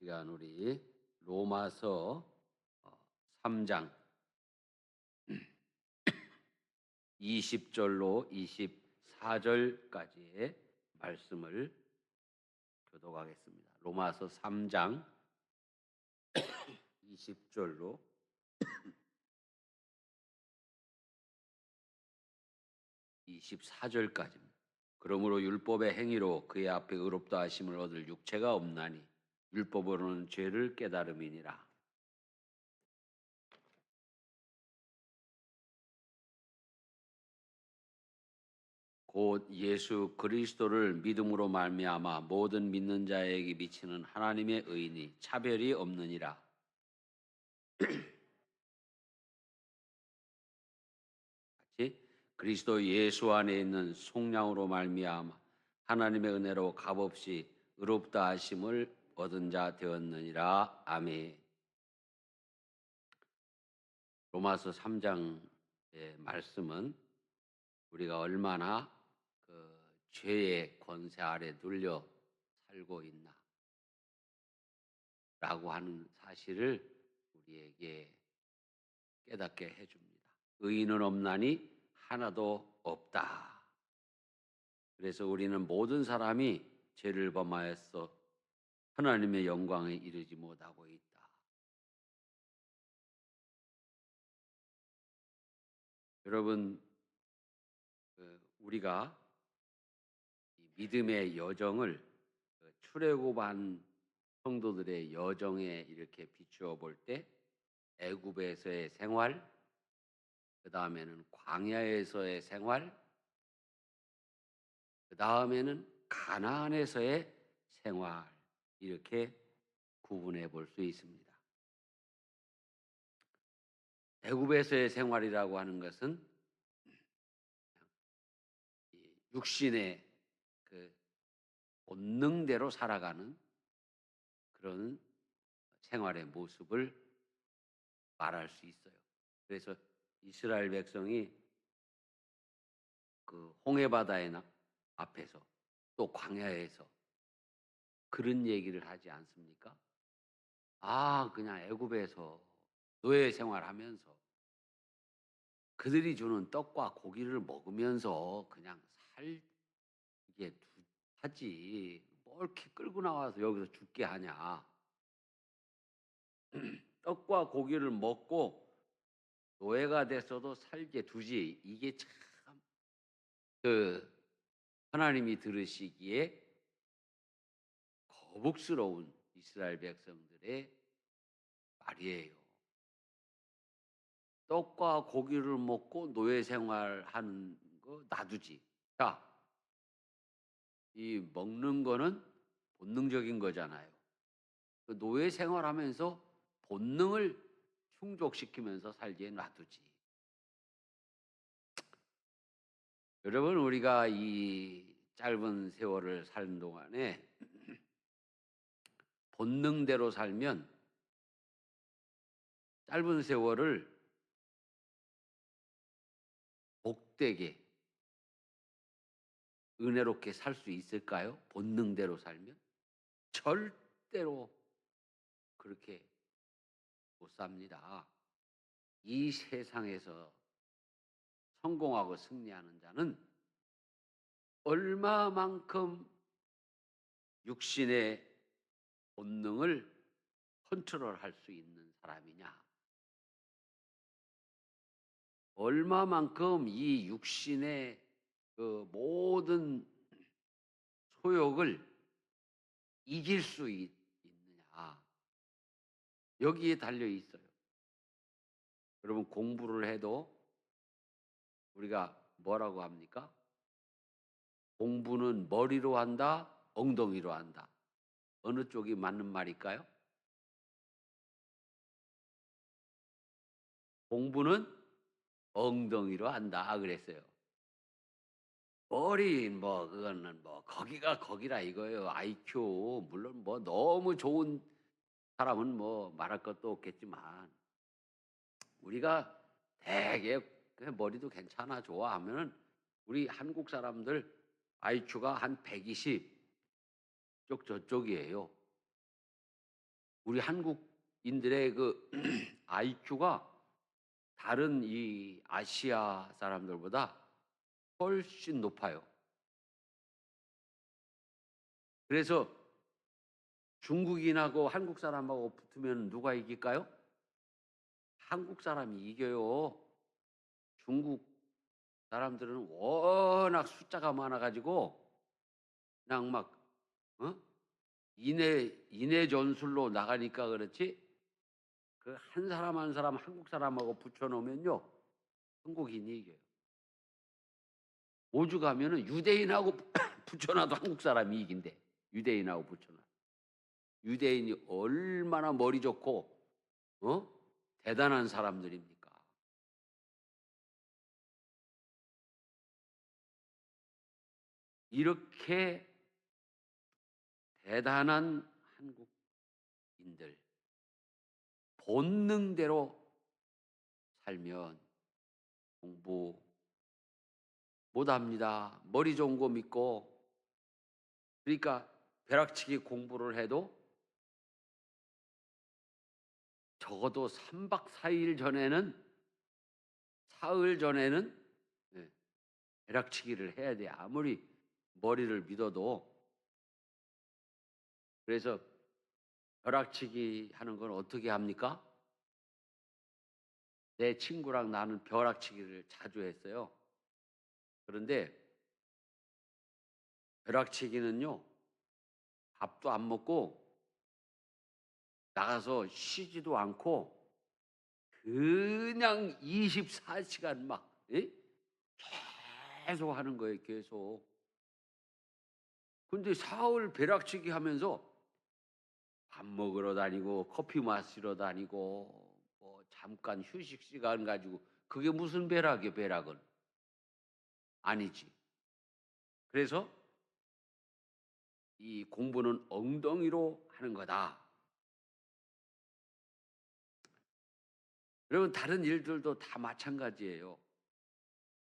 시간 우리 로마서 3장 20절로 24절까지의 말씀을 교독하겠습니다. 로마서 3장 20절로 24절까지입니다. 그러므로 율법의 행위로 그의 앞에 의롭다 하심을 얻을 육체가 없나니 율법으로는 죄를 깨달음이니라. 곧 예수 그리스도를 믿음으로 말미암아 모든 믿는 자에게 미치는 하나님의 의인이 차별이 없느니라. 같이 그리스도 예수 안에 있는 속량으로 말미암아 하나님의 은혜로 값없이 의롭다 하심을 얻은 자 되었느니라. 아멘. 로마서 3장의 말씀은 우리가 얼마나 죄의 권세 아래 눌려 살고 있나 라고 하는 사실을 우리에게 깨닫게 해줍니다. 의인은 없나니 하나도 없다. 그래서 우리는 모든 사람이 죄를 범하여서 하나님의 영광에 이르지 못하고 있다. 여러분, 우리가 믿음의 여정을 출애굽한 성도들의 여정에 이렇게 비추어 볼 때 애굽에서의 생활, 그 다음에는 광야에서의 생활, 그 다음에는 가나안에서의 생활, 이렇게 구분해 볼 수 있습니다. 애굽에서의 생활이라고 하는 것은 육신의 그 본능대로 살아가는 그런 생활의 모습을 말할 수 있어요. 그래서 이스라엘 백성이 그 홍해바다의 앞에서 또 광야에서 그런 얘기를 하지 않습니까? 그냥 애굽에서 노예 생활하면서 그들이 주는 떡과 고기를 먹으면서 그냥 살게 하지 뭘 이렇게 끌고 나와서 여기서 죽게 하냐. 떡과 고기를 먹고 노예가 됐어도 살게 두지. 이게 참 하나님이 들으시기에 거북스러운 이스라엘 백성들의 말이에요. 떡과 고기를 먹고 노예 생활하는 거 놔두지. 자, 이 먹는 거는 본능적인 거잖아요. 그 노예 생활하면서 본능을 충족시키면서 살기에 놔두지. 여러분, 우리가 이 짧은 세월을 사는 동안에 본능대로 살면 짧은 세월을 복되게 은혜롭게 살 수 있을까요? 본능대로 살면? 절대로 그렇게 못 삽니다. 이 세상에서 성공하고 승리하는 자는 얼마만큼 육신의 본능을 컨트롤할 수 있는 사람이냐? 얼마만큼 이 육신의 그 모든 소욕을 이길 수 있느냐? 여기에 달려 있어요. 여러분, 공부를 해도 우리가 뭐라고 합니까? 공부는 머리로 한다, 엉덩이로 한다. 어느 쪽이 맞는 말일까요? 공부는 엉덩이로 한다 그랬어요. 머리 그거는 거기가 거기라 이거예요. IQ 물론 너무 좋은 사람은 말할 것도 없겠지만 우리가 되게 머리도 괜찮아 좋아하면은 우리 한국 사람들 IQ가 한 120 저쪽이에요. 우리 한국인들의 그 IQ가 다른 이 아시아 사람들보다 훨씬 높아요. 그래서 중국인하고 한국 사람하고 붙으면 누가 이길까요? 한국 사람이 이겨요. 중국 사람들은 워낙 숫자가 많아가지고 그냥 막 어? 인해 전술로 나가니까 그렇지. 그 한 사람 한 사람 한국 사람하고 붙여놓으면요 한국인이 이겨요. 오죽하면은 유대인하고 붙여놔도 한국 사람이 이긴대. 유대인하고 붙여놔. 유대인이 얼마나 머리 좋고 어? 대단한 사람들입니까? 이렇게 대단한 한국인들 본능대로 살면 공부 못합니다. 머리 좋은 거 믿고 그러니까 벼락치기 공부를 해도 적어도 3박 4일 전에는 사흘 전에는 예, 벼락치기를 해야 돼. 아무리 머리를 믿어도. 그래서 벼락치기 하는 건 어떻게 합니까? 내 친구랑 나는 벼락치기를 자주 했어요. 그런데 벼락치기는요, 밥도 안 먹고 나가서 쉬지도 않고 그냥 24시간 막 예? 계속 하는 거예요, 계속. 근데 사흘 벼락치기 하면서 밥 먹으러 다니고 커피 마시러 다니고 뭐 잠깐 휴식 시간 가지고 그게 무슨 벼락이에요, 벼락은? 아니지. 그래서 이 공부는 엉덩이로 하는 거다. 여러분 다른 일들도 다 마찬가지예요.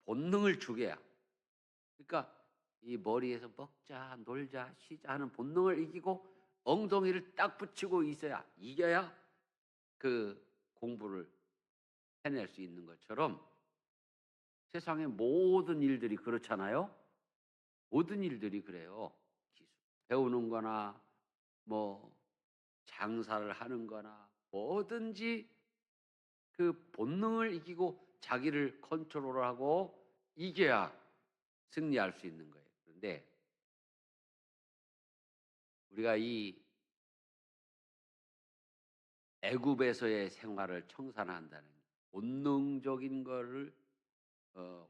본능을 죽여야. 그러니까 이 머리에서 먹자, 놀자, 쉬자 하는 본능을 이기고 엉덩이를 딱 붙이고 있어야 이겨야 그 공부를 해낼 수 있는 것처럼 세상의 모든 일들이 그렇잖아요. 모든 일들이 그래요. 기술 배우는 거나 뭐 장사를 하는 거나 뭐든지 그 본능을 이기고 자기를 컨트롤하고 이겨야 승리할 수 있는 거예요. 그런데 우리가 이 애굽에서의 생활을 청산한다는 본능적인 거를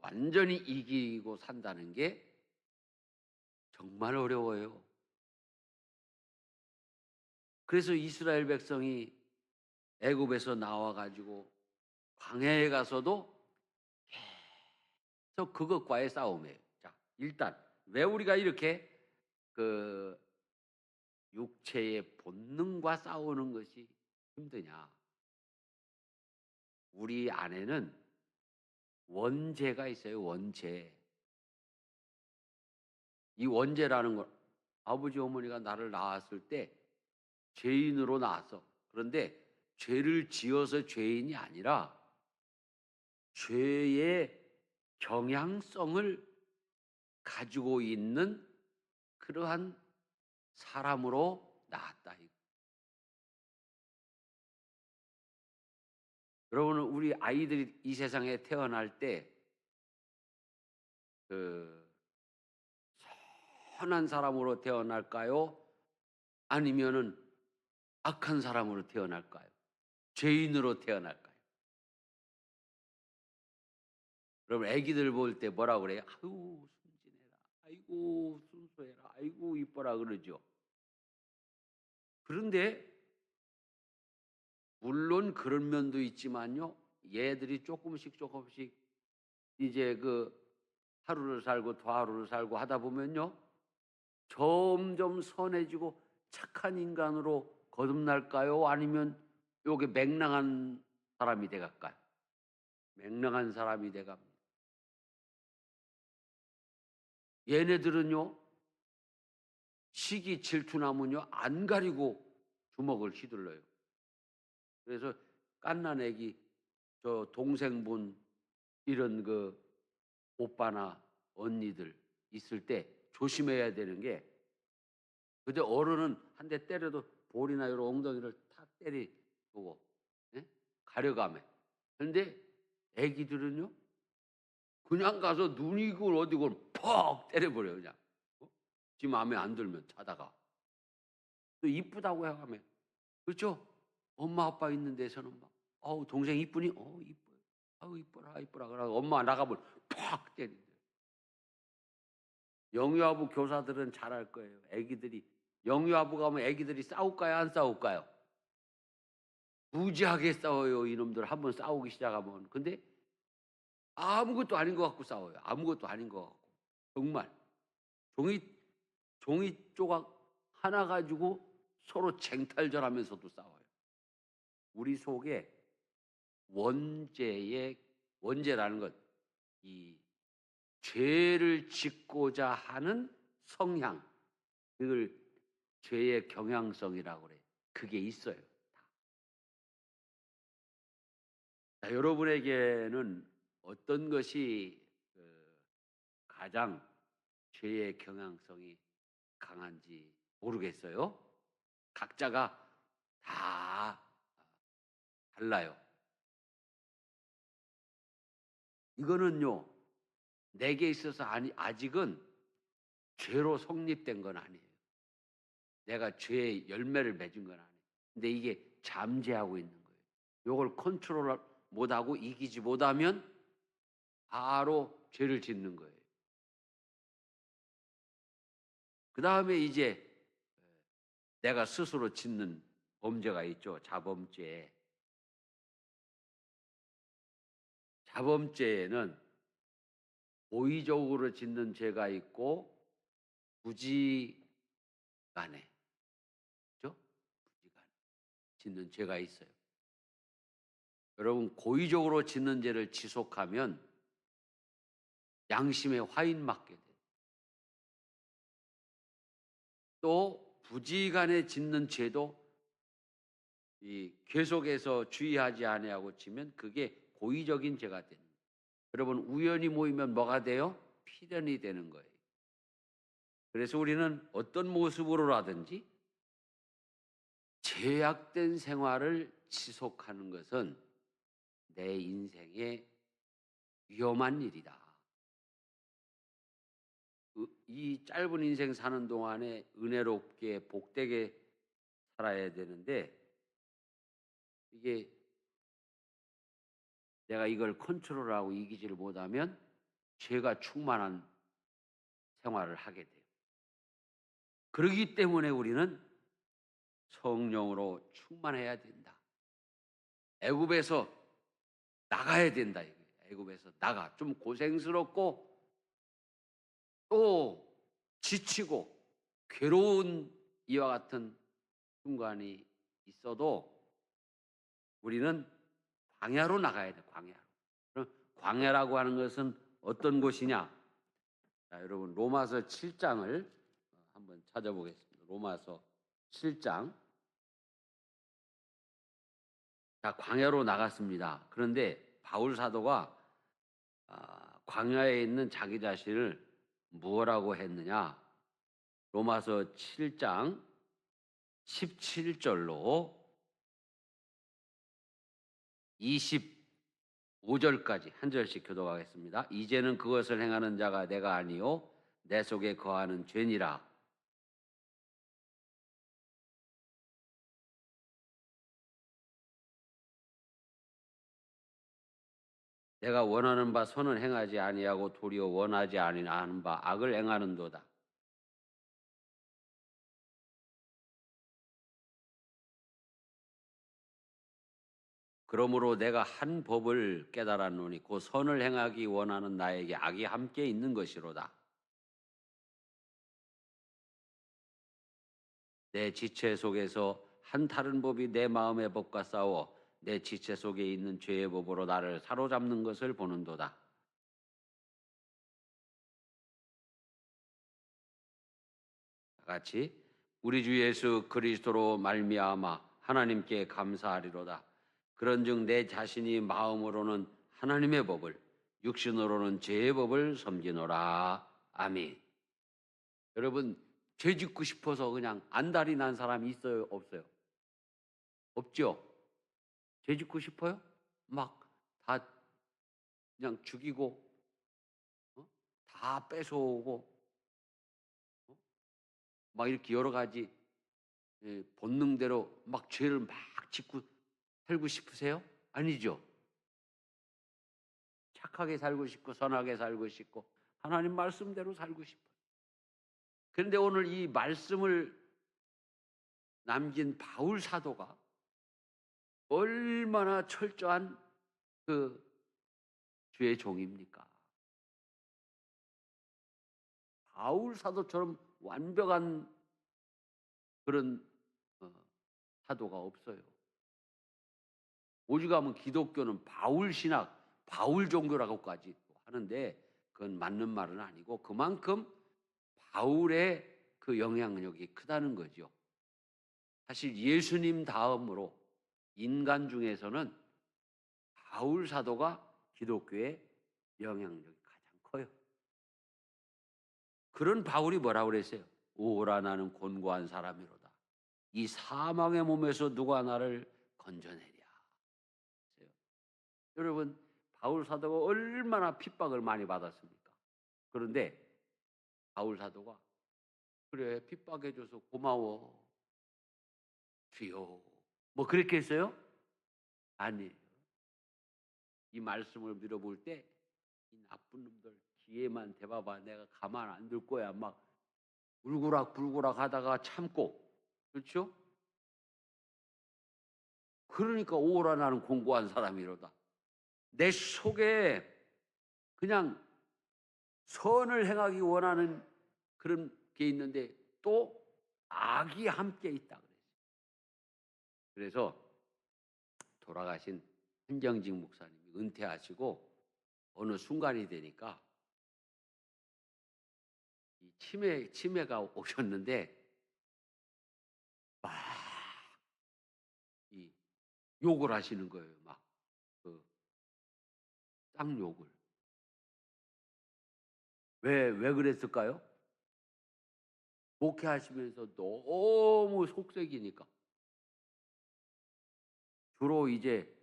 완전히 이기고 산다는 게 정말 어려워요. 그래서 이스라엘 백성이 애굽에서 나와 가지고 광야에 가서도 계속 그것과의 싸움이에요. 자, 일단 왜 우리가 이렇게 그 육체의 본능과 싸우는 것이 힘드냐? 우리 안에는 원죄가 있어요, 원죄. 이 원죄라는 걸 아버지 어머니가 나를 낳았을 때 죄인으로 낳았어. 그런데 죄를 지어서 죄인이 아니라 죄의 경향성을 가지고 있는 그러한 사람으로 낳았다. 여러분, 우리 아이들이 이 세상에 태어날 때 그 선한 사람으로 태어날까요? 아니면은 악한 사람으로 태어날까요? 죄인으로 태어날까요? 여러분, 아기들 볼 때 뭐라 그래요? 아이고 순진해라, 아이고 순수해라, 아이고 이뻐라 그러죠. 그런데 물론 그런 면도 있지만요, 얘들이 조금씩 이제 그 하루를 살고 또 하루를 살고 하다 보면요, 점점 선해지고 착한 인간으로 거듭날까요? 아니면 요게 맹랑한 사람이 돼갈까요? 맹랑한 사람이 돼갑니다. 얘네들은요, 시기 질투나면요 안 가리고 주먹을 휘둘러요. 그래서 갓난 애기 저 동생분 이런 그 오빠나 언니들 있을 때 조심해야 되는 게 근데 어른은 한 대 때려도 볼이나 이런 엉덩이를 탁 때리고 예? 가려가며. 근데 애기들은요 그냥 가서 눈이고 어디고 퍽 때려버려요 그냥. 어? 지 마음에 안 들면 자다가 또 이쁘다고 해가며 그렇죠? 엄마 아빠 있는 데서는 막 어우 동생 이쁘니? 어 이뻐요. 아우 이뻐라 이뻐라 그러고 엄마 나가면 팍 때린대요. 영유아부 교사들은 잘할 거예요. 애기들이 영유아부 가면 애기들이 싸울까요? 안 싸울까요? 무지하게 싸워요. 이놈들 한번 싸우기 시작하면. 근데 아무것도 아닌 것 같고 싸워요. 아무것도 아닌 것 같고. 정말 종이 종이 조각 하나 가지고 서로 쟁탈전하면서도 싸워요. 우리 속에 원죄라는 것, 이 죄를 짓고자 하는 성향, 그걸 죄의 경향성이라고 그래요. 그게 있어요. 자, 여러분에게는 어떤 것이 가장 죄의 경향성이 강한지 모르겠어요. 각자가 다 달라요. 이거는요, 내게 있어서 아직은 죄로 성립된 건 아니에요. 내가 죄의 열매를 맺은 건 아니에요. 근데 이게 잠재하고 있는 거예요. 이걸 컨트롤 못하고 이기지 못하면 바로 죄를 짓는 거예요. 그 다음에 이제 내가 스스로 짓는 범죄가 있죠. 자범죄. 자범죄에는 고의적으로 짓는 죄가 있고 부지간에, 그죠? 부지간에 짓는 죄가 있어요. 여러분 고의적으로 짓는 죄를 지속하면 양심에 화인 맞게 돼요. 또 부지간에 짓는 죄도 이 계속해서 주의하지 아니하고 치면 그게 고의적인 죄가 되는 거예요. 여러분 우연히 모이면 뭐가 돼요? 필연이 되는 거예요. 그래서 우리는 어떤 모습으로라든지 죄악된 생활을 지속하는 것은 내 인생에 위험한 일이다. 이 짧은 인생 사는 동안에 은혜롭게 복되게 살아야 되는데 이게 내가 이걸 컨트롤하고 이기지를 못하면 죄가 충만한 생활을 하게 돼요. 그렇기 때문에 우리는 성령으로 충만해야 된다. 애굽에서 나가야 된다. 애굽에서 나가. 좀 고생스럽고 또 지치고 괴로운 이와 같은 순간이 있어도 우리는 광야로 나가야 돼. 광야로. 그럼 광야라고 하는 것은 어떤 곳이냐? 자, 여러분 로마서 7장을 한번 찾아보겠습니다. 로마서 7장. 자, 광야로 나갔습니다. 그런데 바울 사도가 광야에 있는 자기 자신을 무엇라고 했느냐? 로마서 7장 17절로 25절까지 한 절씩 교독하겠습니다. 이제는 그것을 행하는 자가 내가 아니요 내 속에 거하는 죄니라. 내가 원하는 바 선은 행하지 아니하고 도리어 원하지 아니하는 바 악을 행하는도다. 그러므로 내가 한 법을 깨달았노니 그 선을 행하기 원하는 나에게 악이 함께 있는 것이로다. 내 지체 속에서 한 다른 법이 내 마음의 법과 싸워 내 지체 속에 있는 죄의 법으로 나를 사로잡는 것을 보는도다. 같이 우리 주 예수 그리스도로 말미암아 하나님께 감사하리로다. 그런즉 내 자신이 마음으로는 하나님의 법을, 육신으로는 죄의 법을 섬기노라. 아멘. 여러분, 죄 짓고 싶어서 그냥 안달이 난 사람이 있어요, 없어요? 없죠? 죄 짓고 싶어요? 막 다 그냥 죽이고, 다 뺏어오고, 막 이렇게 여러 가지 본능대로 막 죄를 막 짓고 살고 싶으세요? 아니죠. 착하게 살고 싶고 선하게 살고 싶고 하나님 말씀대로 살고 싶어요. 그런데 오늘 이 말씀을 남긴 바울 사도가 얼마나 철저한 그 주의 종입니까? 바울 사도처럼 완벽한 그런 사도가 없어요. 오죽하면 기독교는 바울 신학, 바울 종교라고까지 하는데 그건 맞는 말은 아니고 그만큼 바울의 그 영향력이 크다는 거죠. 사실 예수님 다음으로 인간 중에서는 바울 사도가 기독교의 영향력이 가장 커요. 그런 바울이 뭐라고 그랬어요? 오라 나는 곤고한 사람이로다. 이 사망의 몸에서 누가 나를 건져내랴. 여러분, 바울 사도가 얼마나 핍박을 많이 받았습니까? 그런데 바울 사도가 그래 핍박해줘서 고마워 주여 뭐 그렇게 했어요? 아니에요. 이 말씀을 믿어볼 때 이 나쁜 놈들 기회만 대봐봐 내가 가만 안 둘 거야 막 울고락불고락 하다가 참고 그렇죠? 그러니까 오라 나는 공고한 사람이로다. 내 속에 그냥 선을 행하기 원하는 그런 게 있는데 또 악이 함께 있다 그랬어요. 그래서 돌아가신 한정직 목사님이 은퇴하시고 어느 순간이 되니까 이 치매가 오셨는데 막 이 욕을 하시는 거예요. 막 그 쌍욕을. 왜 그랬을까요? 목회하시면서 너무 속색이니까. 주로 이제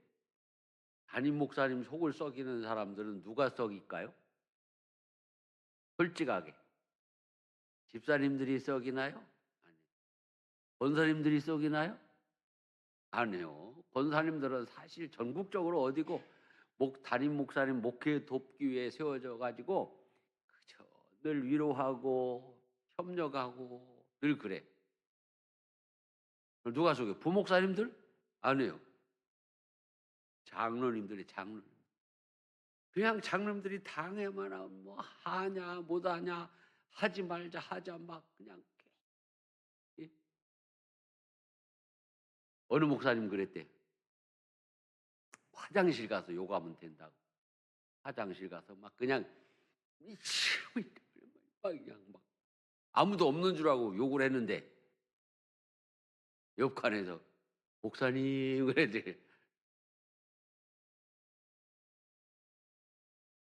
담임 목사님 속을 썩이는 사람들은 누가 썩일까요? 솔직하게. 집사님들이 썩이나요? 아니요. 권사님들이 썩이나요? 아니요. 권사님들은 사실 전국적으로 어디고 담임 목사님 목회 돕기 위해 세워져 가지고 그저 늘 위로하고 협력하고 늘 그래. 누가 속여? 부목사님들? 아니에요. 장로님들이 장로님. 그냥 장로님들이 당해만 하면 뭐 하냐 못하냐 하지 말자 하자 막 그냥 예? 어느 목사님 그랬대. 화장실 가서 욕하면 된다고. 화장실 가서 막 그냥 막 그냥 막 아무도 없는 줄 알고 욕을 했는데 옆칸에서 목사님 그래들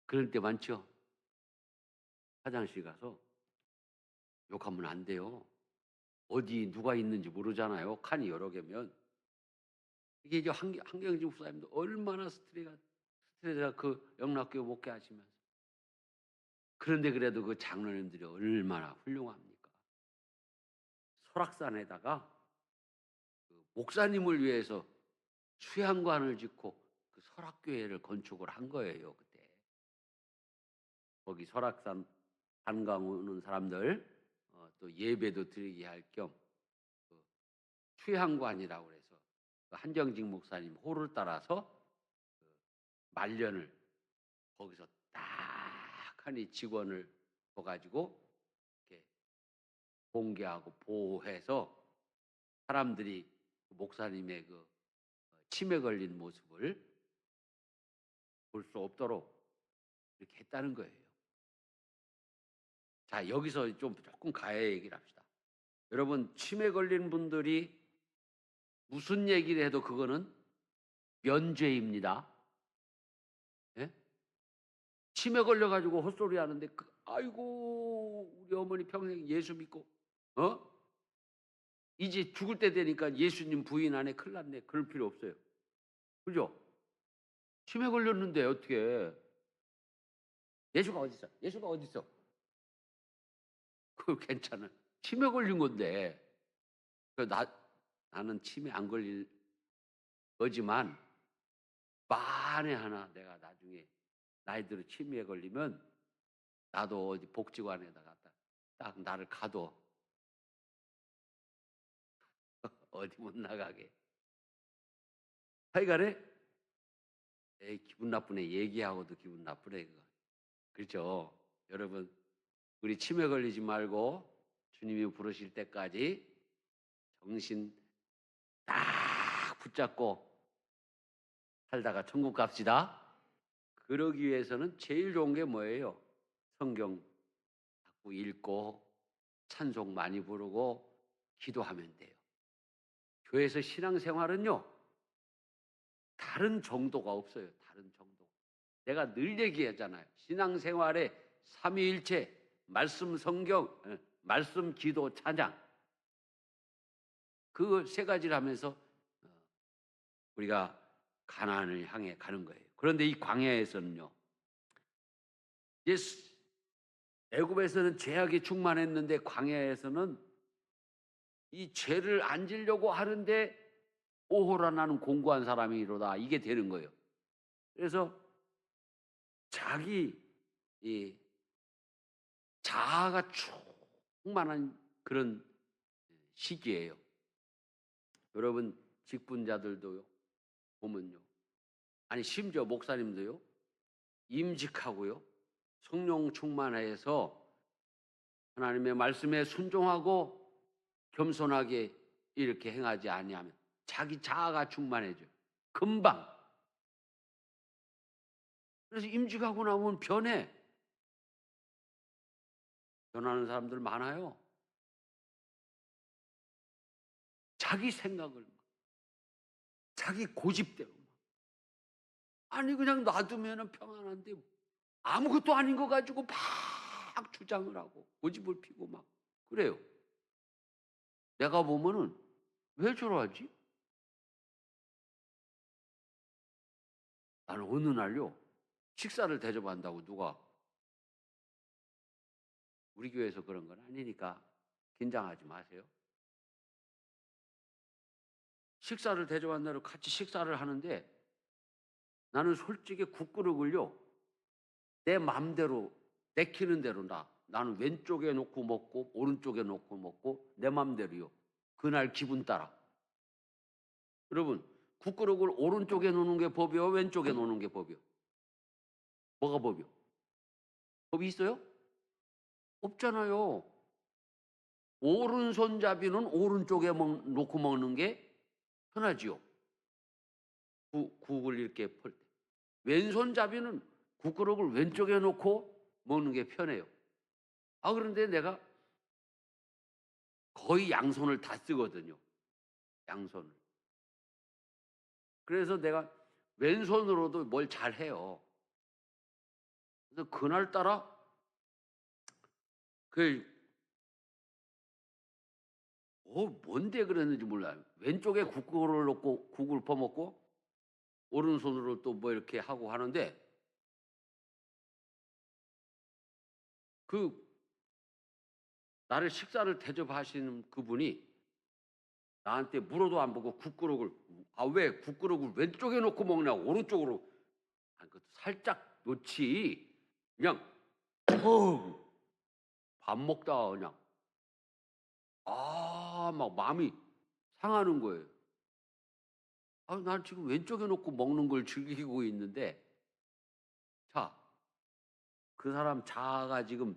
그럴 때 많죠. 화장실 가서 욕하면 안 돼요. 어디 누가 있는지 모르잖아요. 칸이 여러 개면 이게 이제 한경진 목사님도 얼마나 스트레스가 그 영락교회 목회하시면서 그런데 그래도 그 장로님들이 얼마나 훌륭합니까? 설악산에다가 그 목사님을 위해서 수양관을 짓고 그 설악교회를 건축을 한 거예요 그때. 거기 설악산 관광 오는 사람들 또 예배도 드리게 할겸 그 수양관이라고 그래서 그 한정직 목사님 호를 따라서 그 말년을 거기서 딱 하니 직원을 둬가지고 이렇게 공개하고 보호해서 사람들이 그 목사님의 그 치매 걸린 모습을 볼 수 없도록 이렇게 했다는 거예요. 자, 여기서 좀 조금 가야 얘기를 합시다. 여러분, 치매 걸린 분들이 무슨 얘기를 해도 그거는 면죄입니다. 예? 치매 걸려 가지고 헛소리 하는데 아이고 우리 어머니 평생 예수 믿고 어? 이제 죽을 때 되니까 예수님 부인 안에 큰일 났네. 그럴 필요 없어요. 그죠? 치매 걸렸는데 어떻게 예수가 어디 있어? 예수가 어디 있어? 그거 괜찮아. 치매 걸린 건데. 나는 치매 안 걸릴 거지만 만에 하나 내가 나중에 나이 들어 치매에 걸리면 나도 어디 복지관에다가 딱 나를 가둬. 어디 못 나가게. 하여간에 에이 기분 나쁘네. 얘기하고도 기분 나쁘네 그거. 그렇죠? 여러분 우리 치매 걸리지 말고 주님이 부르실 때까지 정신 딱 붙잡고 살다가 천국 갑시다. 그러기 위해서는 제일 좋은 게 뭐예요? 성경 자꾸 읽고 찬송 많이 부르고 기도하면 돼요. 교회에서 신앙생활은요. 다른 정도가 없어요. 다른 정도. 내가 늘 얘기하잖아요. 신앙생활에 삼위일체, 말씀 성경, 말씀 기도 찬양. 그 세 가지를 하면서 우리가 가나안을 향해 가는 거예요. 그런데 이 광야에서는요. 애굽에서는 죄악이 충만했는데 광야에서는 이 죄를 안 지려고 하는데 오호라 나는 공고한 사람이로다. 이게 되는 거예요. 그래서 자기 이 자아가 충만한 그런 시기예요. 여러분 직분자들도요. 보면요. 아니 심지어 목사님도요. 임직하고요. 성령 충만해서 하나님의 말씀에 순종하고 겸손하게 이렇게 행하지 아니하면 자기 자아가 충만해져요. 금방. 그래서 임직하고 나면 변해. 변하는 사람들 많아요. 자기 생각을 자기 고집대로 아니 그냥 놔두면 평안한데 아무것도 아닌 거 가지고 막 주장을 하고 고집을 피고 막 그래요. 내가 보면은 왜 저러지? 나는 어느 날요 식사를 대접한다고 누가 우리 교회에서 그런 건 아니니까 긴장하지 마세요. 식사를 대접한다고 같이 식사를 하는데 나는 솔직히 국그릇을요 내 맘대로 내키는 대로 나는 왼쪽에 놓고 먹고 오른쪽에 놓고 먹고 내 맘대로요. 그날 기분 따라. 여러분 국그릇을 오른쪽에 놓는 게 법이요 왼쪽에 놓는 게 법이요? 뭐가 법이요? 법이 있어요? 없잖아요. 오른손잡이는 오른쪽에 놓고 먹는 게 편하지요. 국을 이렇게 펄 때. 왼손잡이는 국그릇을 왼쪽에 놓고 먹는 게 편해요. 그런데 내가 거의 양손을 다 쓰거든요. 양손을. 그래서 내가 왼손으로도 뭘 잘해요. 그래서 그날따라 뭔데 그랬는지 몰라요. 왼쪽에 국을 넣고 국을 퍼먹고 오른손으로 또 뭐 이렇게 하고 하는데 그 나를 식사를 대접하시는 그분이 나한테 물어도 안 보고 국그릇을 왜 국그릇을 왼쪽에 놓고 먹냐 오른쪽으로 그것도 살짝 놓지 그냥 밥 먹다가 그냥 막 마음이 상하는 거예요. 난 지금 왼쪽에 놓고 먹는 걸 즐기고 있는데 자, 그 사람 자아가 지금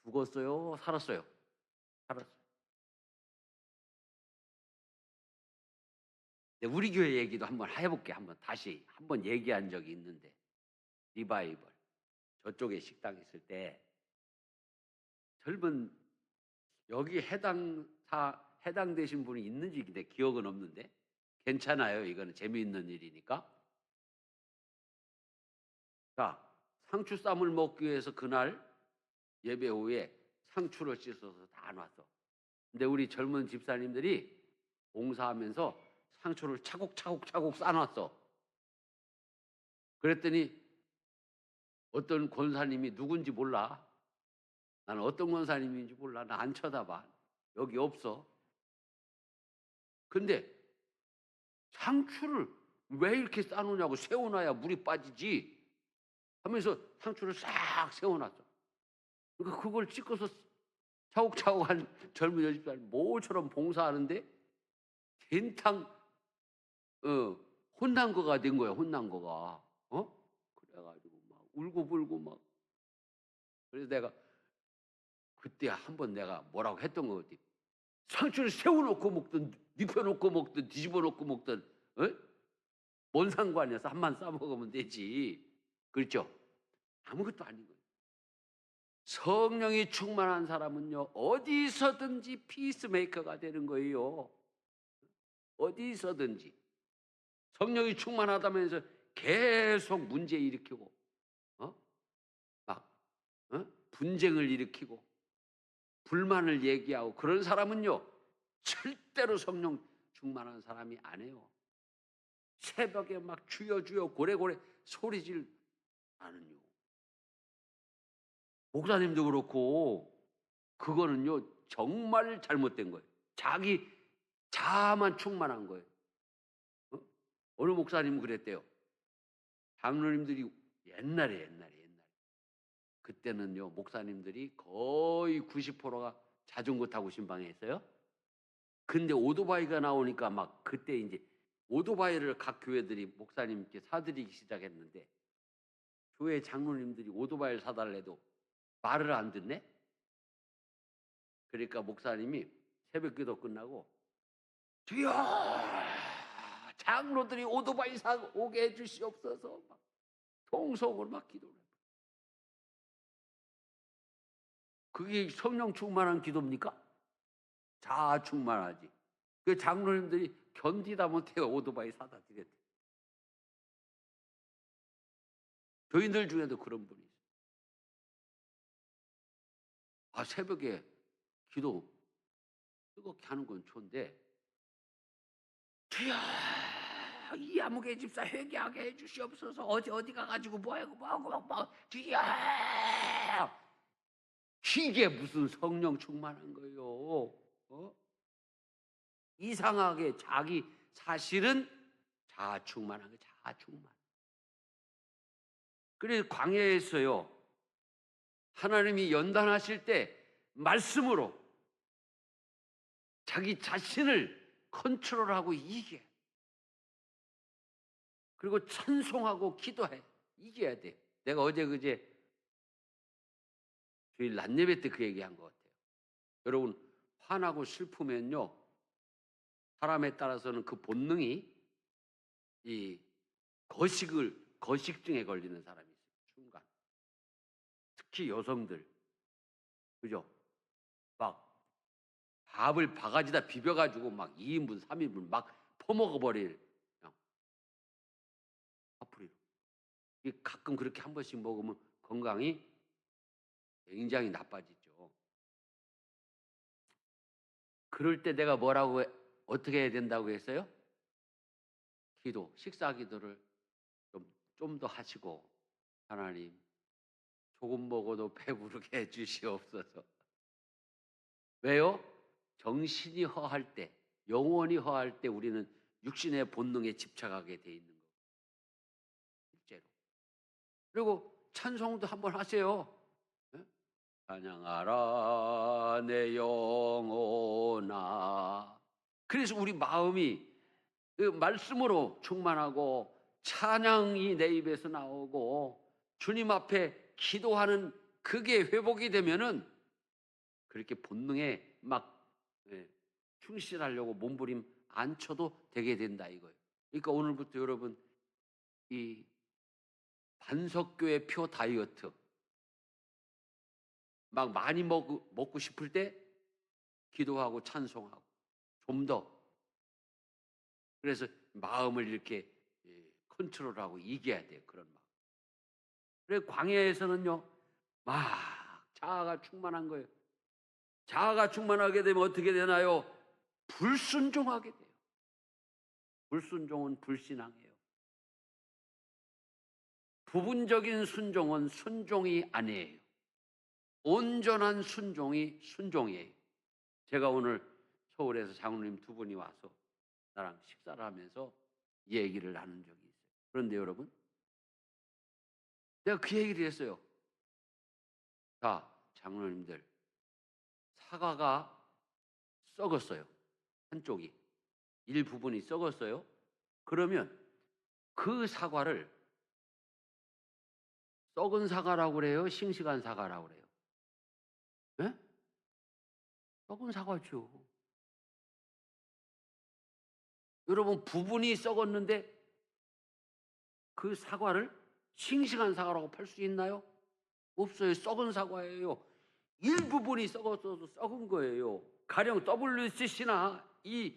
죽었어요? 살았어요? 살았어요. 우리 교회 얘기도 한번 해볼게. 한번 다시 한번 얘기한 적이 있는데 리바이벌 저쪽에 식당 있을 때 젊은 여기 해당 다 해당되신 분이 있는지 내 기억은 없는데 괜찮아요. 이거는 재미있는 일이니까. 자, 상추쌈을 먹기 위해서 그날 예배 후에 상추를 씻어서 다 놨어. 근데 우리 젊은 집사님들이 봉사하면서 상추를 차곡차곡차곡 싸놨어. 그랬더니 어떤 권사님이 누군지 몰라. 나는 어떤 권사님인지 몰라. 나 안 쳐다봐. 여기 없어. 근데 상추를 왜 이렇게 싸놓냐고, 세워놔야 물이 빠지지 하면서 상추를 싹 세워놨어. 그러니까 그걸 찍어서 차곡차곡한 젊은 여집사님 모처럼 봉사하는데 된탕 혼난 거가 된 거야. 혼난 거가. 그래가지고 막 울고불고 막. 그래서 내가 그때 한번 내가 뭐라고 했던 거 같아. 상추를 세워놓고 먹든 눕혀놓고 먹든 뒤집어놓고 먹든 뭔 상관이어서 한만 싸먹으면 되지. 그렇죠? 아무것도 아닌 거예요. 성령이 충만한 사람은요, 어디서든지 피스메이커가 되는 거예요. 어디서든지. 성령이 충만하다면서 계속 문제 일으키고, 막, 분쟁을 일으키고, 불만을 얘기하고, 그런 사람은요, 절대로 성령 충만한 사람이 아니에요. 새벽에 막 주여 주여 고래고래 소리질 않은요. 목사님도 그렇고, 그거는요, 정말 잘못된 거예요. 자기 자아만 충만한 거예요. 어느 목사님은 그랬대요. 장로님들이 옛날에 그때는요, 목사님들이 거의 90%가 자전거 타고 신방했어요. 근데 오토바이가 나오니까 막 그때 이제 오토바이를 각 교회들이 목사님께 사드리기 시작했는데, 교회 장로님들이 오토바이를 사달래도 말을 안 듣네. 그러니까 목사님이 새벽기도 끝나고 주여 장로들이 오토바이 사오게 해주시옵소서 막 통속으로 막 기도를 해요. 그게 성령 충만한 기도입니까? 자아 충만하지. 그 장로님들이 견디다 못해 오토바이 사다 드렸대. 교인들 중에도 그런 분이 있어요. 새벽에 기도 뜨겁게 하는 건 좋은데, 주여 이 아무개 집사 회개하게 해주시옵소서. 어디 가가지고 뭐하고 주여. 이게 무슨 성령 충만한 거예요? 이상하게 자기 사실은 자아 충만한 거예요. 자아 충만. 그래서 광야에서요, 하나님이 연단하실 때 말씀으로 자기 자신을 컨트롤하고 이기게. 그리고 찬송하고 기도해. 이겨야 돼. 내가 어제 그제 주일 낮예배 때 그 얘기한 것 같아요. 여러분, 화나고 슬프면요, 사람에 따라서는 그 본능이 이 거식증에 걸리는 사람이 있어요. 순간. 특히 여성들. 그죠? 막 밥을 바가지다 비벼가지고 막 2인분, 3인분 막 퍼먹어버릴. 앞으로. 가끔 그렇게 한 번씩 먹으면 건강이 굉장히 나빠지죠. 그럴 때 내가 어떻게 해야 된다고 했어요? 식사 기도를 좀 더 하시고, 하나님, 조금 먹어도 배부르게 해주시옵소서. 왜요? 정신이 허할 때, 영혼이 허할 때 우리는 육신의 본능에 집착하게 돼 있는 거예요. 실제로. 그리고 찬송도 한번 하세요. 찬양하라 내 영혼아. 그래서 우리 마음이 그 말씀으로 충만하고 찬양이 내 입에서 나오고 주님 앞에 기도하는 그게 회복이 되면은 그렇게 본능에 막 충실하려고 몸부림 안 쳐도 되게 된다 이거예요. 그러니까 오늘부터 여러분, 이 반석교의 표 다이어트 막 많이 먹고 싶을 때 기도하고 찬송하고 좀 더, 그래서 마음을 이렇게 컨트롤하고 이겨야 돼요. 그런 마음. 그래 광야에서는요 막 자아가 충만한 거예요. 자아가 충만하게 되면 어떻게 되나요? 불순종하게 돼요. 불순종은 불신앙이에요. 부분적인 순종은 순종이 아니에요. 온전한 순종이 순종이에요. 제가 오늘 서울에서 장로님 두 분이 와서 나랑 식사를 하면서 얘기를 나눈 적이 있어요. 그런데 여러분, 내가 그 얘기를 했어요. 자, 장로님들, 사과가 썩었어요. 한쪽이. 일부분이 썩었어요. 그러면 그 사과를 썩은 사과라고 그래요? 싱싱한 사과라고 그래요? 예? 썩은 사과죠. 여러분, 부분이 썩었는데 그 사과를 싱싱한 사과라고 팔 수 있나요? 없어요. 썩은 사과예요. 일부분이 썩었어도 썩은 거예요. 가령 WCC나 이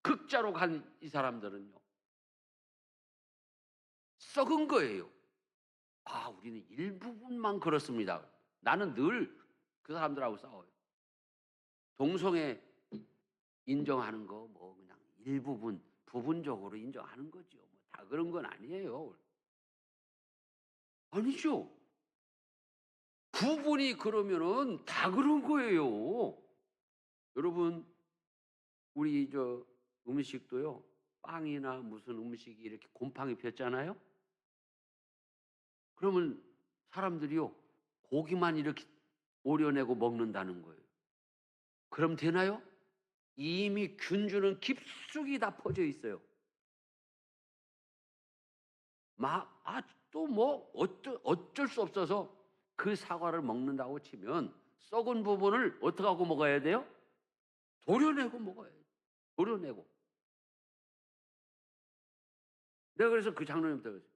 극자로 간 이 사람들은요. 썩은 거예요. 아, 우리는 일부분만 그렇습니다. 나는 늘 그 사람들하고 싸워요. 동성애 인정하는 거 뭐 그냥 일부분, 부분적으로 인정하는 거죠. 뭐 다 그런 건 아니에요. 아니죠. 부분이 그러면은 다 그런 거예요. 여러분, 우리 저 음식도요. 빵이나 무슨 음식이 이렇게 곰팡이 폈잖아요. 그러면 사람들이요. 고기만 이렇게 오려내고 먹는다는 거예요. 그럼 되나요? 이미 균주는 깊숙이 다 퍼져 있어요. 또 뭐 어쩔 수 없어서 그 사과를 먹는다고 치면 썩은 부분을 어떻게 하고 먹어야 돼요? 도려내고 먹어야 돼요. 도려내고. 내가 그래서 그 장로님한테 그랬어요.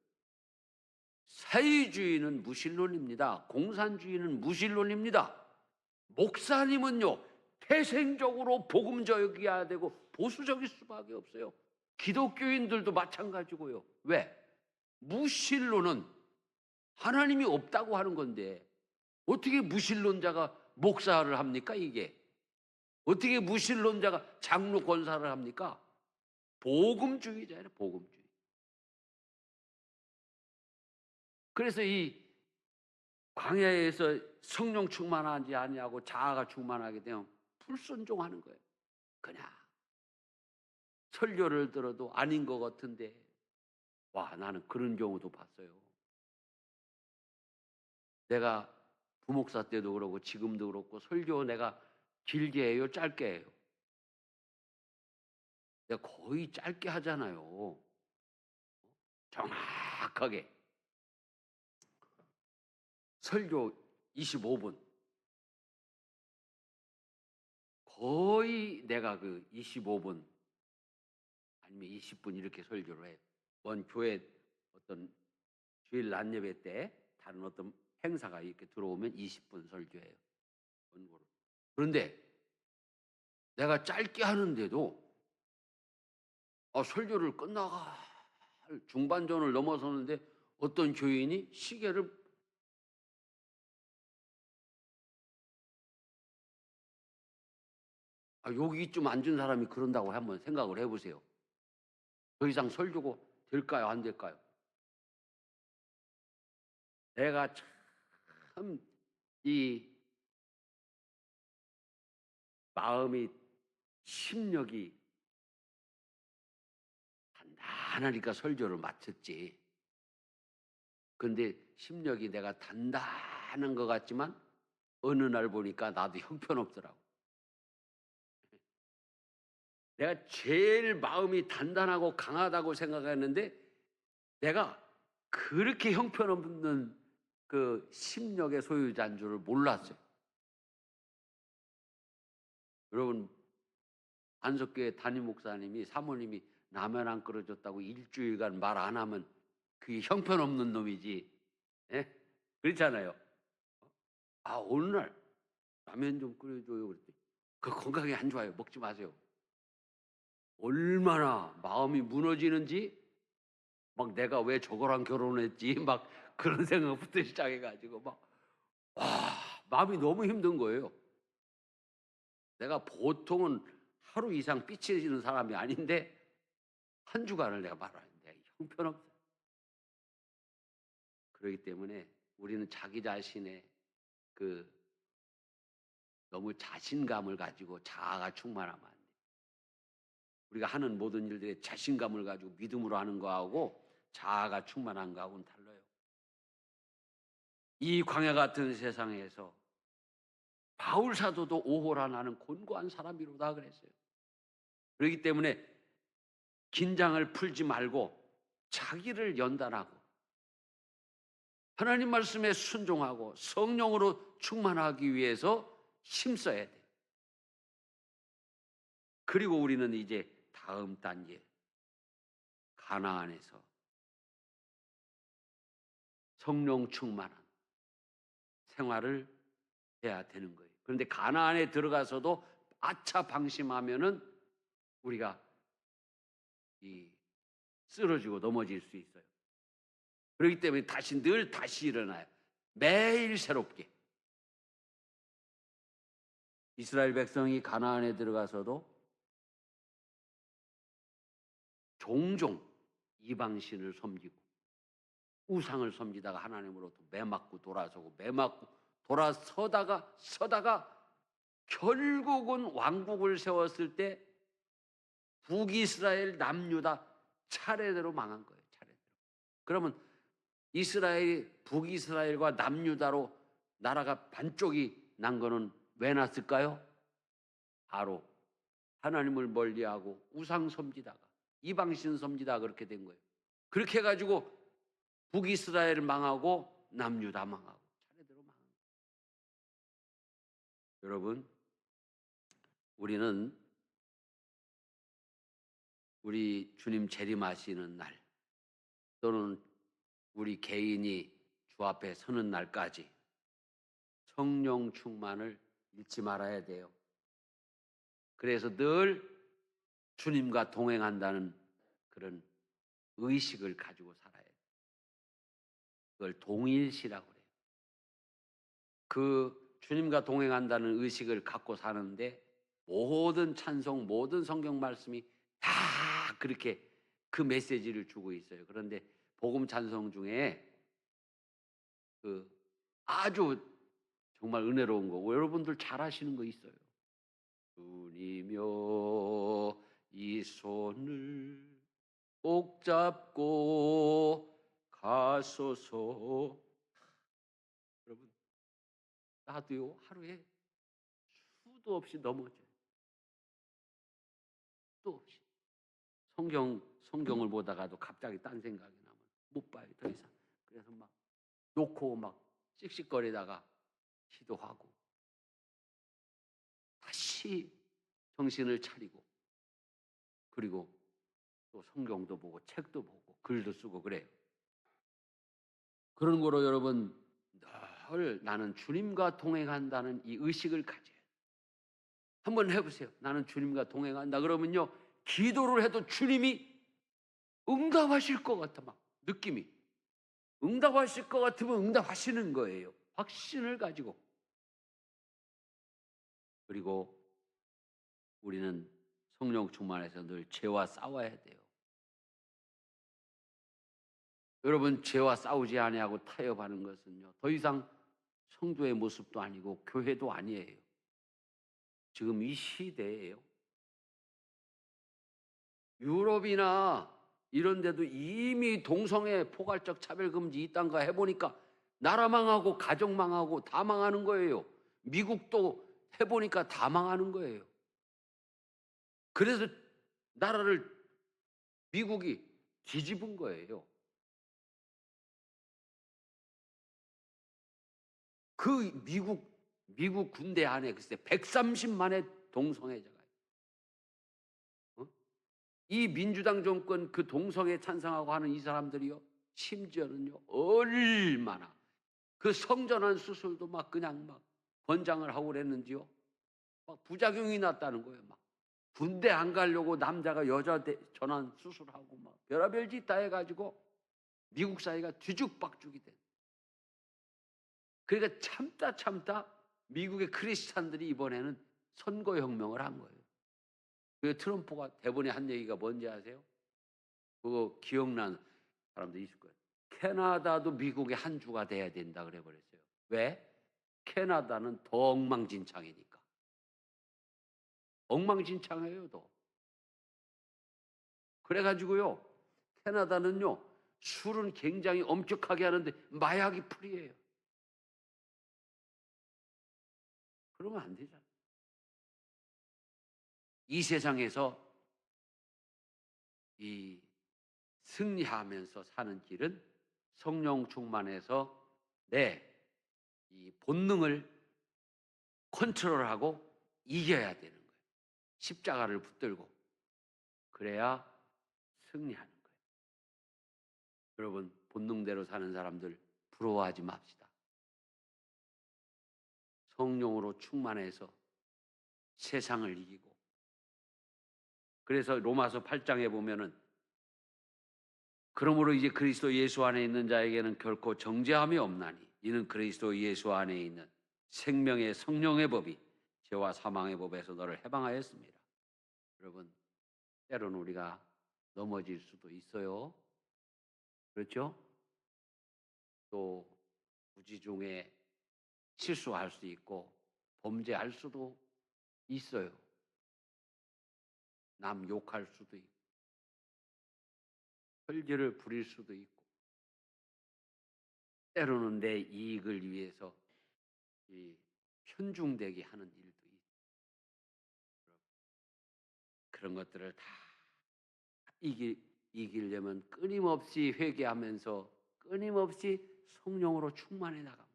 사회주의는 무신론입니다. 공산주의는 무신론입니다. 목사님은요, 태생적으로 복음적이어야 되고 보수적일 수밖에 없어요. 기독교인들도 마찬가지고요. 왜? 무신론은 하나님이 없다고 하는 건데 어떻게 무신론자가 목사를 합니까? 이게 어떻게 무신론자가 장로 권사를 합니까? 복음주의자예요. 복음주의. 그래서 이 광야에서 성령 충만하지 아니하고 자아가 충만하게 되면 불순종하는 거예요. 그냥 설교를 들어도 아닌 것 같은데, 와, 나는 그런 경우도 봤어요. 내가 부목사 때도 그러고 지금도 그렇고 설교 내가 길게 해요, 짧게 해요? 내가 거의 짧게 하잖아요. 정확하게 설교 25분. 거의 내가 그 25분 아니면 20분 이렇게 설교를 해요. 먼 교회 어떤 주일 낮 예배 때 다른 어떤 행사가 이렇게 들어오면 20분 설교해요. 원고로. 그런데 내가 짧게 하는데도 설교를 끝나가 중반전을 넘어서는데 어떤 교인이 시계를 여기쯤 앉은 사람이 그런다고 한번 생각을 해보세요. 더 이상 설교가 될까요? 안 될까요? 내가 참 이 마음이 심력이 단단하니까 설교를 마쳤지. 근데 심력이 내가 단단한 것 같지만 어느 날 보니까 나도 형편없더라고. 내가 제일 마음이 단단하고 강하다고 생각했는데 내가 그렇게 형편없는 그 심력의 소유자인 줄을 몰랐어요. 여러분, 안석교회 담임 목사님이 사모님이 라면 안 끓여줬다고 일주일간 말 안 하면 그게 형편없는 놈이지. 예? 그렇잖아요. 어느 날 라면 좀 끓여줘요. 그랬더니 그 건강에 안 좋아요. 먹지 마세요. 얼마나 마음이 무너지는지 막 내가 왜 저거랑 결혼했지 막 그런 생각부터 시작해가지고 막 마음이 너무 힘든 거예요. 내가 보통은 하루 이상 삐치는 사람이 아닌데 한 주간을 내가 말하는데 형편없어요. 그렇기 때문에 우리는 자기 자신의 그 너무 자신감을 가지고 자아가 충만하면 안 돼요. 우리가 하는 모든 일들에 자신감을 가지고 믿음으로 하는 거하고 자아가 충만한 거하고는 달라요. 이 광야 같은 세상에서 바울 사도도 오호라 나는 곤고한 사람이로다 그랬어요. 그렇기 때문에 긴장을 풀지 말고 자기를 연단하고 하나님 말씀에 순종하고 성령으로 충만하기 위해서 힘써야 돼요. 그리고 우리는 이제 다음 단계 가나안에서 성령 충만한 생활을 해야 되는 거예요. 그런데 가나안에 들어가서도 아차 방심하면은 우리가 쓰러지고 넘어질 수 있어요. 그렇기 때문에 늘 다시 일어나요. 매일 새롭게. 이스라엘 백성이 가나안에 들어가서도 종종 이방신을 섬기고 우상을 섬기다가 하나님으로부터 매맞고 돌아서고 매맞고 서다가 결국은 왕국을 세웠을 때 북이스라엘 남유다 차례대로 망한 거예요. 차례대로. 그러면 북이스라엘과 남유다로 나라가 반쪽이 난 거는 왜 났을까요? 바로 하나님을 멀리하고 우상 섬기다가 이방신 섬기다가 그렇게 된 거예요. 그렇게 해가지고 북이스라엘 망하고 남유다 망하고 차례대로 망한 거예요. 여러분, 우리는 우리 주님 재림하시는 날 또는 우리 개인이 주 앞에 서는 날까지 성령 충만을 잃지 말아야 돼요. 그래서 늘 주님과 동행한다는 그런 의식을 가지고 살아야 돼요. 그걸 동일시라고 그래요. 그 주님과 동행한다는 의식을 갖고 사는데 모든 찬송, 모든 성경 말씀이 다 그렇게 그 메시지를 주고 있어요. 그런데 복음 찬송 중에 그 아주 정말 은혜로운 거 여러분들 잘 아시는 거 있어요. 주님여 이 손을 꼭 잡고 가소서. 여러분, 나도요 하루에 수도 없이 넘어져요. 수도 없이 성경을 보다가도 갑자기 딴 생각이 나면 못 봐요 더 이상. 그래서 막 놓고 막 씩씩거리다가 기도하고 다시 정신을 차리고 그리고 또 성경도 보고 책도 보고 글도 쓰고 그래요. 그런 거로 여러분 늘 나는 주님과 동행한다는 이 의식을 가져요. 한번 해보세요. 나는 주님과 동행한다 그러면요 기도를 해도 주님이 응답하실 것 같아. 막 느낌이 응답하실 것 같으면 응답하시는 거예요. 확신을 가지고. 그리고 우리는 성령 충만해서 늘 죄와 싸워야 돼요. 여러분, 죄와 싸우지 아니하고 타협하는 것은요 더 이상 성도의 모습도 아니고 교회도 아니에요. 지금 이 시대예요. 유럽이나 이런 데도 이미 동성애 포괄적 차별금지 이딴 거 해보니까 나라 망하고 가정 망하고 다 망하는 거예요. 미국도 해보니까 다 망하는 거예요. 그래서 나라를 미국이 뒤집은 거예요. 그 미국 군대 안에 글쎄 130만의 동성애자가 있어요. 이 민주당 정권 그 동성애 찬성하고 하는 이 사람들이요 심지어는요 얼마나 그 성전환 수술도 막 그냥 막 권장을 하고 그랬는지요? 막 부작용이 났다는 거예요. 막 군대 안 가려고 남자가 여자 전환 수술하고 막 별의별 짓 다 해가지고 미국 사회가 뒤죽박죽이 된. 그러니까 참다 미국의 크리스찬들이 이번에는 선거혁명을 한 거예요. 그 트럼프가 대본에 한 얘기가 뭔지 아세요? 그거 기억나는 사람도 있을 거예요. 캐나다도 미국의 한 주가 돼야 된다 그래 버렸어요. 왜? 캐나다는 더 엉망진창이니까. 엉망진창이에요, 더. 그래가지고요, 캐나다는요, 술은 굉장히 엄격하게 하는데 마약이 풀이에요. 그러면 안 되잖아요. 이 세상에서 이 승리하면서 사는 길은 성령 충만해서 이 본능을 컨트롤하고 이겨야 되는 거예요. 십자가를 붙들고. 그래야 승리하는 거예요. 여러분, 본능대로 사는 사람들 부러워하지 맙시다. 성령으로 충만해서 세상을 이기고. 그래서 로마서 8장에 보면은 그러므로 이제 그리스도 예수 안에 있는 자에게는 결코 정죄함이 없나니 이는 그리스도 예수 안에 있는 생명의 성령의 법이 죄와 사망의 법에서 너를 해방하였습니다. 여러분, 때로는 우리가 넘어질 수도 있어요. 그렇죠? 또 무지 중에 실수할 수 있고 범죄할 수도 있어요. 남 욕할 수도 있고 혈기를 부릴 수도 있고 때로는 내 이익을 위해서 편중되게 하는 일도 있어요. 그런 것들을 다 이기려면 끊임없이 회개하면서 끊임없이 성령으로 충만해 나갑니다.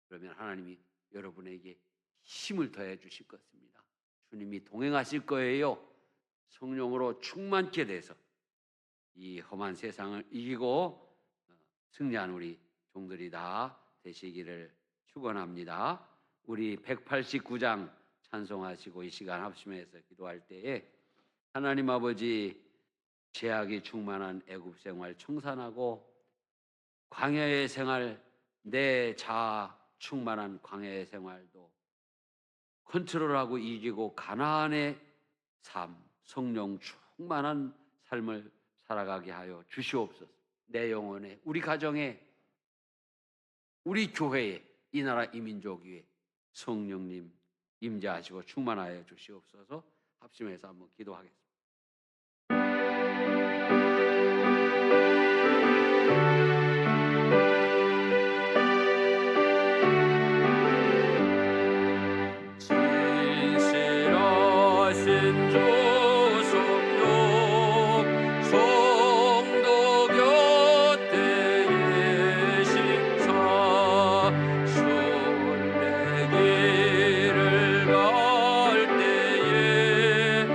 그러면 하나님이 여러분에게 힘을 더해 주실 것입니다. 주님이 동행하실 거예요. 성령으로 충만케 돼서 이 험한 세상을 이기고 승리한 우리 종들이 다 되시기를 축원합니다. 우리 189장 찬송하시고 이 시간 합심해서 기도할 때에 하나님 아버지, 죄악이 충만한 애굽 생활 청산하고 광야의 생활, 내 자아 충만한 광야의 생활도 컨트롤하고 이기고 가나안의 삶, 성령 충만한 삶을 살아가게 하여 주시옵소서. 내 영혼에, 우리 가정에, 우리 교회에, 이 나라 이 민족 위에 성령님 임재하시고 충만하여 주시옵소서. 합심해서 한번 기도하겠습니다. 진실하신 주 성령 성도 곁에 계시사 순례길을 갈 때에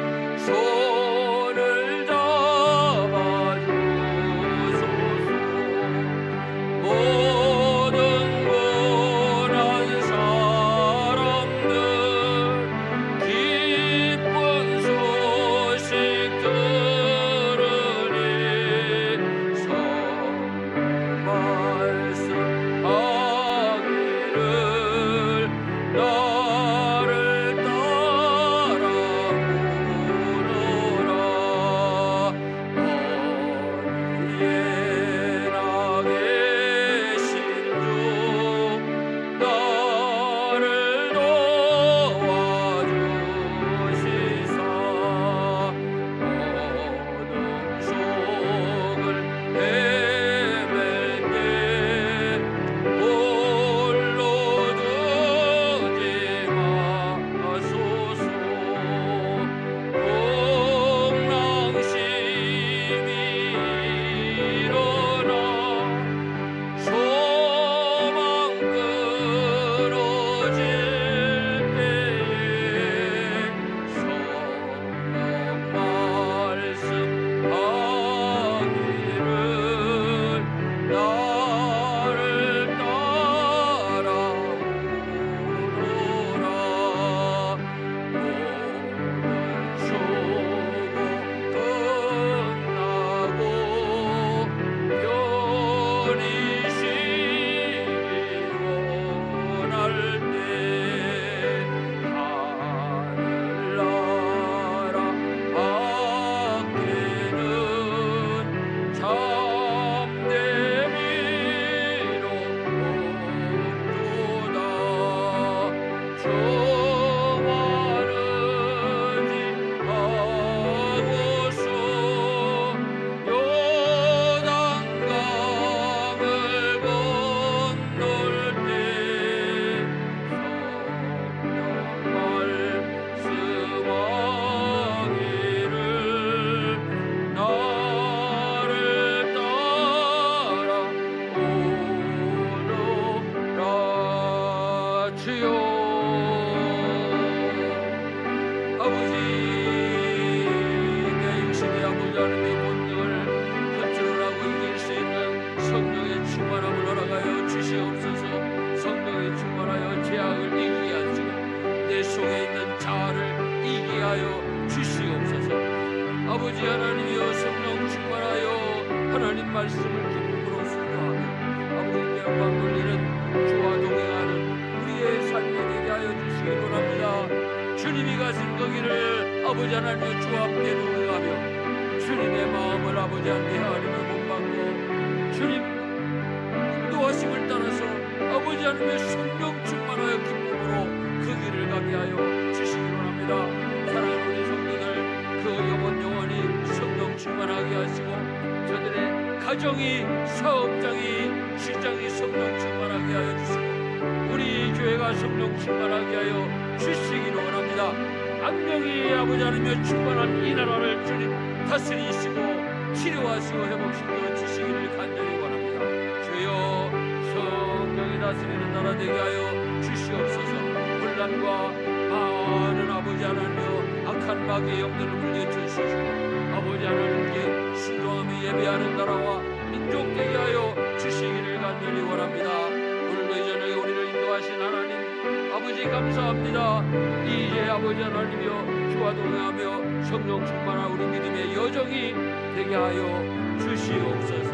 아버지 하나님이여 성령 충만하여 하나님 말씀을 기쁨으로 순종하며 아버지께 영광 돌리는 주와 동행하는 우리의 삶이 되게 하여 주시기 원합니다. 주님이 가신 거기를 아버지 하나님의 주와 함께 동행하며 주님의 마음을 아버지 하나님의 하나님을 본받고 주님 인도하심을 따라서 아버지 하나님의 성령 충만하여 기쁨으로 그 길을 가게 하여 주시기 원합니다. 사랑하는 우리 성도들 그 영원히 성령 충만하게 하시고 저들의 가정이 사업장이 직장이 성령 충만하게 하여 주시고 우리 교회가 성령 충만하게 하여 주시기를 원합니다. 악령이 아버지 하나님의 충만한 이 나라를 주님 다스리시고 치료하시고 회복시켜 주시기를 간절히 원합니다. 주여 성령이 다스리는 나라 되게 하여 주시옵소서. 혼란과 많은 아버지 하나님여 악한 마귀의 영들을 물리쳐주시고 아버지 하나님께 순종하며 예배하는 나라와 민족 되게 하여 주시기를 간절히 원합니다. 오늘도 이 저녁에 우리를 인도하신 하나님 아버지 감사합니다. 이제 아버지 하나님이여 주와 동행하며 성령 충만한 우리 믿음의 여정이 되게 하여 주시옵소서.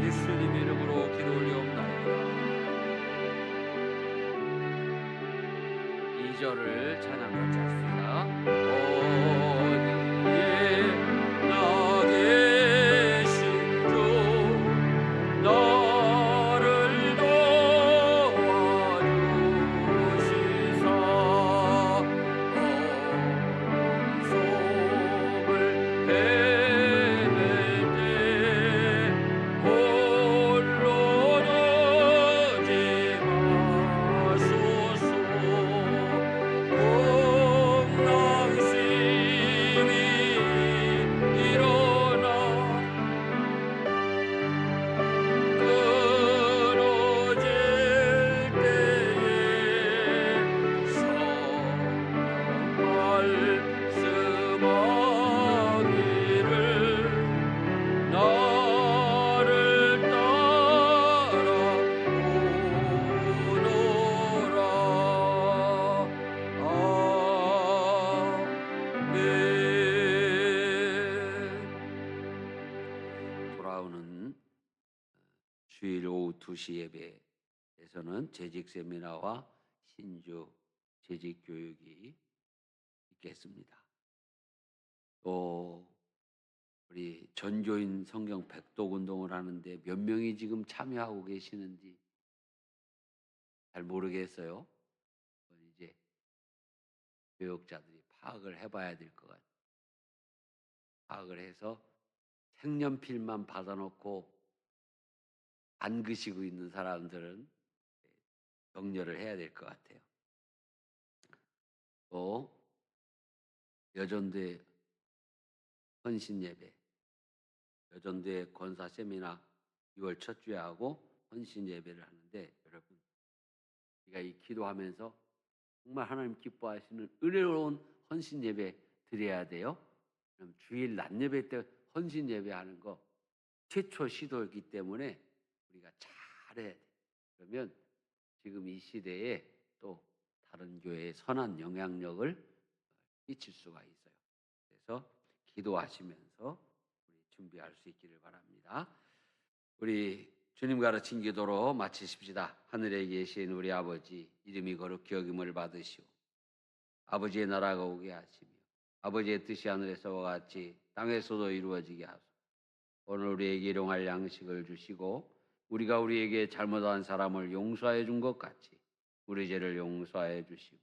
예수님 이름으로 기도 올려옵나이다. 2절을 찬양으로 찾습니다. 어디에 나 계신 주 나를 도와주시사 어둠 속을 헤맬 때 홀로 두지 마소서. 공낭심이 일어나 끊어질 때에 성령 말씀하기를 나를 따라오너라. 아멘. 돌아오는 주일 오후 2시 예배에서는 재직 세미나와 신주 재직 교육이 있겠습니다. 또 우리 전교인 성경 백독 운동을 하는데 몇 명이 지금 참여하고 계시는지 잘 모르겠어요. 이제 교육자들이 파악을 해봐야 될 것 같아요. 파악을 해서 색연필만 받아놓고 안 그시고 있는 사람들은 격려를 해야 될 것 같아요. 또 여전대 헌신예배, 여전대 권사 세미나 6월 첫 주에 하고 헌신예배를 하는데 여러분 우리가 이 기도하면서 정말 하나님 기뻐하시는 은혜로운 헌신예배 드려야 돼요. 그럼 주일 낮 예배 때 헌신예배 하는 거 최초 시도였기 때문에 우리가 잘해야 돼요. 그러면 지금 이 시대에 또 다른 교회에 선한 영향력을 끼칠 수가 있어요. 그래서 기도하시면서 우리 준비할 수 있기를 바랍니다. 우리 주님 가르친 기도로 마치십시다. 하늘에 계신 우리 아버지 이름이 거룩히 여김을 받으시오. 아버지의 나라가 오게 하시며 아버지의 뜻이 하늘에서와 같이 땅에서도 이루어지게 하소서. 오늘 우리에게 일용할 양식을 주시고 우리가 우리에게 잘못한 사람을 용서해 준 것 같이 우리 죄를 용서해 주시고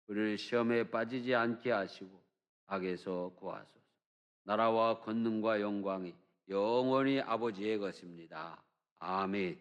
우리를 시험에 빠지지 않게 하시고 악에서 구하소서. 나라와 권능과 영광이 영원히 아버지의 것입니다. 아멘.